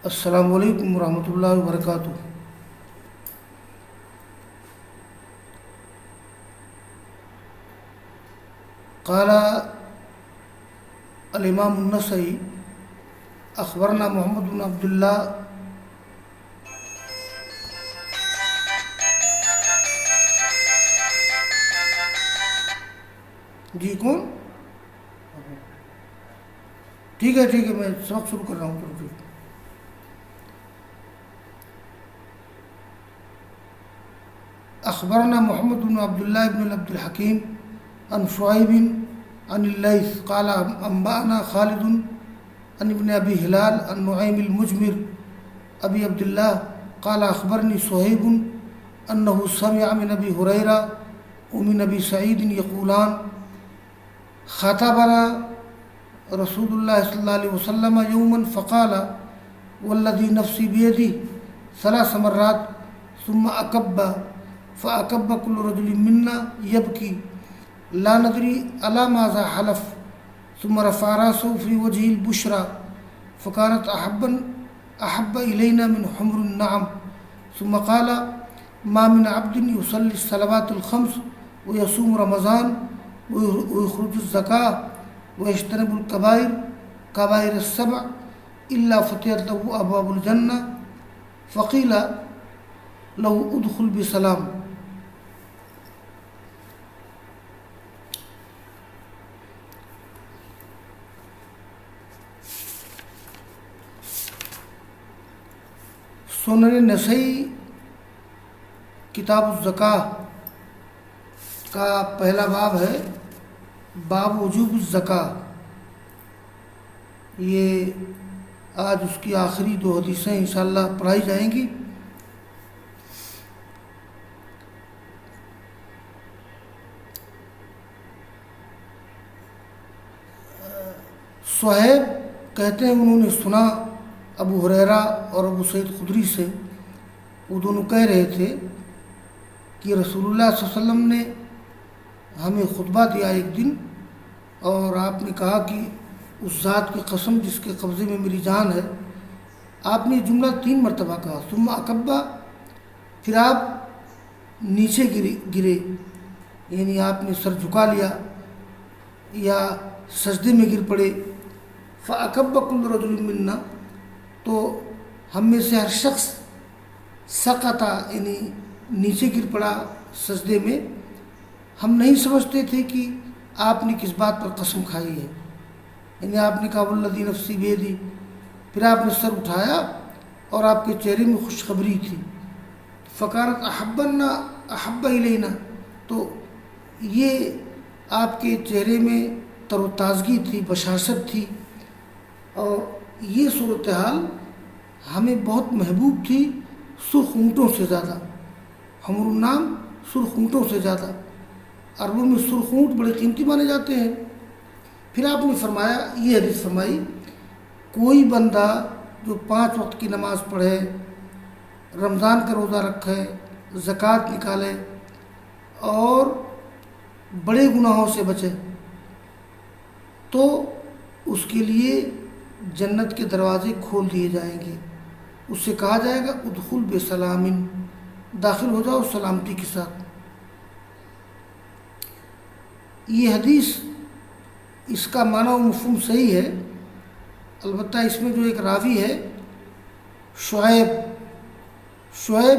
السلام علیکم ورحمۃ اللہ وبرکاتہ۔ قال الامام النسائی اخبرنا محمد بن عبداللہ جی کون؟ ٹھیک ہے میں سبق شروع کر رہا ہوں۔ اخبرنا محمد بن عبداللہ بن عبد الحکیم عن شعیب عن اللیث قال انبأنا خالد عن ابن ابی ہلال عن نعیم المجمر ابی عبداللہ قال اخبرنی صہیب انہ سمع من ابی ہریرہ ومن ابی سعید یقولان خاطبنا رسول اللہ صلی اللہ علیہ وسلم یوما فقال والذی نفسی بیدی ثلاث مرات ثم اکب فاکب کل رجل منا یبکی لا ندری علی ماذا حلف ثم رفع راسه في وجه البشرى فكانت احب الینا من حمر النعم ثم قال ما من عبد يصلي الصلوات الخمس ويصوم رمضان ويخرج الزكاة ويجتنب كبائر السبع إلا فتحت له أبواب الجنة فقيل له ادخل بسلام۔ سنن نسائی کتاب الزکاة کا پہلا باب ہے، باب وجوب الزکاة۔ یہ آج اس کی آخری دو حدیثیں انشاءاللہ پڑھائی جائیں گی۔ صہیب کہتے ہیں انہوں نے سنا ابو ہریرہ اور ابو سعید خدری سے، وہ دونوں کہہ رہے تھے کہ رسول اللہ صلی اللہ علیہ وسلم نے ہمیں خطبہ دیا ایک دن، اور آپ نے کہا کہ اس ذات کی قسم جس کے قبضے میں میری جان ہے، آپ نے جملہ 3 مرتبہ کہا، ثم اکبا، پھر آپ نیچے گرے، یعنی آپ نے سر جھکا لیا یا سجدے میں گر پڑے، فاکب کل رجل منا، تو ہم میں سے ہر شخص سقطا، یعنی نیچے گر پڑا سجدے میں۔ ہم نہیں سمجھتے تھے کہ آپ نے کس بات پر قسم کھائی ہے، یعنی آپ نے کہا والذی نفسی بیدی، پھر آپ نے سر اٹھایا اور آپ کے چہرے میں خوشخبری تھی، فکانت احب الینا، تو یہ آپ کے چہرے میں تر و تازگی تھی، بشاشت تھی، اور یہ صورتحال ہمیں بہت محبوب تھی سرخ اونٹوں سے زیادہ۔ حمر النعم سرخ اونٹوں سے زیادہ، عربوں میں سرخ اونٹ بڑے قیمتی مانے جاتے ہیں۔ پھر آپ نے فرمایا، یہ حدیث فرمائی، کوئی بندہ جو 5 وقت کی نماز پڑھے، رمضان کا روزہ رکھے، زکوٰۃ نکالے اور بڑے گناہوں سے بچے، تو اس کے لیے جنت کے دروازے کھول دیے جائیں گے۔ اس سے کہا جائے گا ادخل بسلام، داخل ہو جاؤ سلامتی کے ساتھ۔ یہ حدیث، اس کا معنی و مفہوم صحیح ہے، البتہ اس میں جو ایک راوی ہے شعیب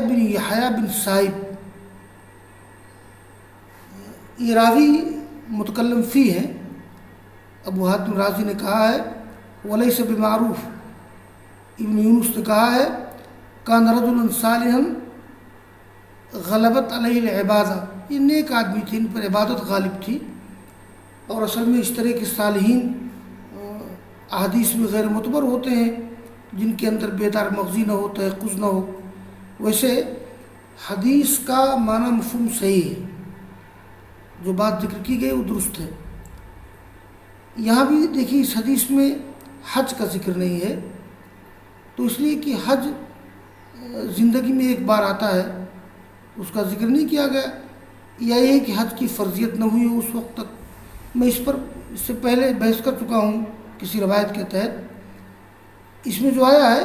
بن یحییٰ بن صائب، یہ راوی متکلم فی ہے۔ ابو حاتم رازی نے کہا ہے ولیس بمعروف، ابن یونس نے کہا ہے کان رجل صالحا غلبت علیہ العبادہ، یہ نیک آدمی تھے، ان پر عبادت غالب تھی، اور اصل میں اس طرح کے صالحین احادیث میں غیر معتبر ہوتے ہیں، جن کے اندر بیدار مغزی نہ ہو، تیقظ نہ ہو۔ ویسے حدیث کا معنی مفہوم صحیح ہے، جو بات ذکر کی گئی وہ درست ہے۔ یہاں بھی دیکھیے اس حدیث میں حج کا ذکر نہیں ہے، تو اس لیے کہ حج زندگی میں ایک بار آتا ہے، اس کا ذکر نہیں کیا گیا، یا یہ کہ حج کی فرضیت نہ ہوئی ہو اس وقت تک۔ میں اس پر اس سے پہلے بحث کر چکا ہوں کسی روایت کے تحت۔ اس میں جو آیا ہے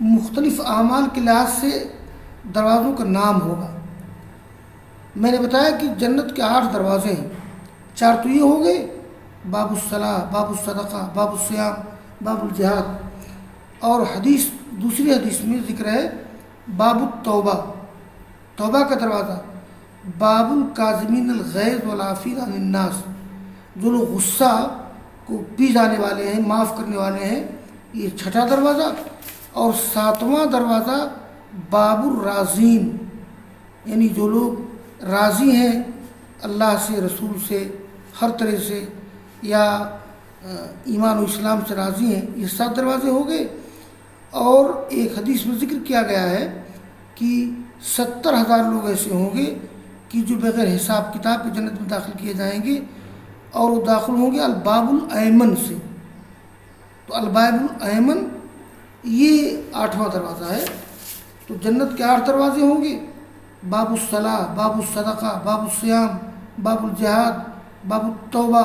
مختلف اعمال کے لحاظ سے دروازوں کا نام ہوگا۔ میں نے بتایا کہ جنت کے 8 دروازے ہیں، 4 تو یہ ہو گئے، باب الصلاۃ، باب الصدقہ، باب الصیام، باب الجہاد، اور دوسری حدیث میں ذکر ہے باب التوبہ، توبہ کا دروازہ، باب الکاظمین الغیظ والعافین عن الناس، جو لوگ غصہ کو پی جانے والے ہیں، معاف کرنے والے ہیں، یہ 6واں دروازہ۔ اور 7واں دروازہ باب الراضین، یعنی جو لوگ راضی ہیں اللہ سے، رسول سے، ہر طرح سے، یا ایمان و اسلام سے راضی ہیں، یہ 7 دروازے ہو گئے۔ اور ایک حدیث میں ذکر کیا گیا ہے کہ 70,000 لوگ ایسے ہوں گے کہ جو بغیر حساب کتاب کے جنت میں داخل کیے جائیں گے، اور وہ داخل ہوں گے الباب الایمن سے۔ تو الباب الایمن یہ 8واں دروازہ ہے۔ تو جنت کے 8 دروازے ہوں گے، باب الصلاۃ، باب الصدقہ، باب الصیام، باب الجہاد، باب التوبہ،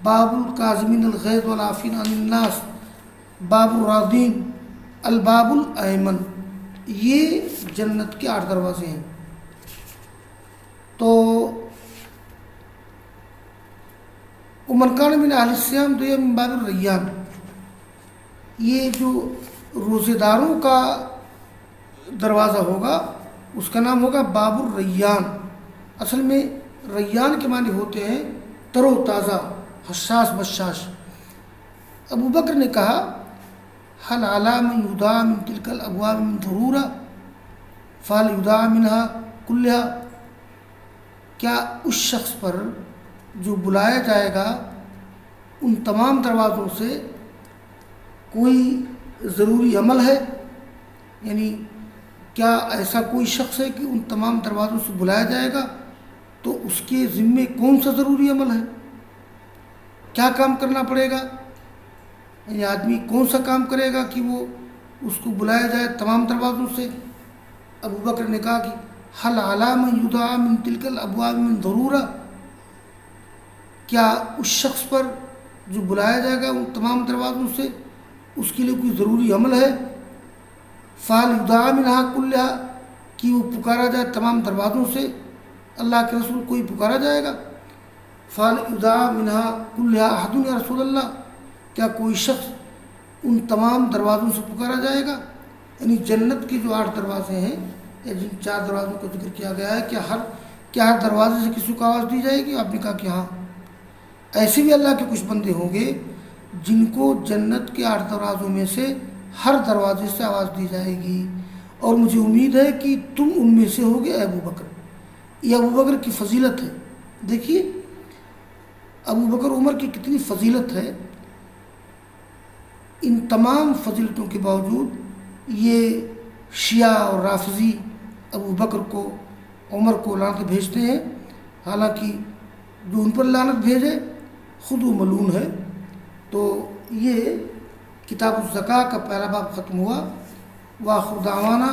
باب الکاظمین الغیظ والعافین عن الناس، باب الراضین، الباب الایمن، یہ جنت کے 8 دروازے ہیں۔ تو ومن کان من اہل الصیام تو یہ من باب الریان، یہ جو روزے داروں کا دروازہ ہوگا اس کا نام ہوگا باب الریان۔ اصل میں ریان کے معنی ہوتے ہیں تر و تازہ، حساس بشاش۔ ابو بکر نے کہا حل علی من یدعی من تلک الابواب من ضرورہ فہل یدعی منہا کلہا، کیا اس شخص پر جو بلایا جائے گا ان تمام دروازوں سے کوئی ضروری عمل ہے؟ یعنی کیا ایسا کوئی شخص ہے کہ ان تمام دروازوں سے بلایا جائے گا تو اس کے ذمے کون سا ضروری عمل ہے، کیا کام کرنا پڑے گا؟ یعنی آدمی کون سا کام کرے گا کہ وہ اس کو بلایا جائے تمام دروازوں سے؟ ابو بکر نے کہا کہ حل علی من یدعی من تلک الابواب من ضرورہ، کیا اس شخص پر جو بلایا جائے گا ان تمام دروازوں سے اس کے لیے کوئی ضروری عمل ہے؟ فہل یدعی منہا کلہا، کہ وہ پکارا جائے تمام دروازوں سے، اللہ کے رسول کوئی پکارا جائے گا؟ فہل یدعی منہا کلہا احد یا رسول اللہ، کیا کوئی شخص ان تمام دروازوں سے پکارا جائے گا؟ یعنی جنت کے جو 8 دروازے ہیں یا جن 4 دروازوں کا ذکر کیا گیا ہے، کیا ہر دروازے سے کسی کو آواز دی جائے گی؟ آپ نے کہا کہ ہاں۔ ایسے بھی اللہ کے کچھ بندے ہوں گے جن کو جنت کے 8 دروازوں میں سے ہر دروازے سے آواز دی جائے گی، اور مجھے امید ہے کہ تم ان میں سے ہوگے اے ابو بکر۔ یہ ابو بکر کی فضیلت ہے۔ دیکھیے ابو بکر عمر کی کتنی فضیلت ہے، ان تمام فضیلتوں کے باوجود یہ شیعہ اور رافضی ابو بکر کو، عمر کو لعنت بھیجتے ہیں، حالانکہ جو ان پر لعنت بھیجے خود وہ ملعون ہے۔ تو یہ کتاب الزکاة کا پہلا باب ختم ہوا۔ وآخر دعوانا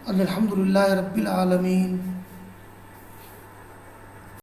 ان الحمد للہ رب العالمین۔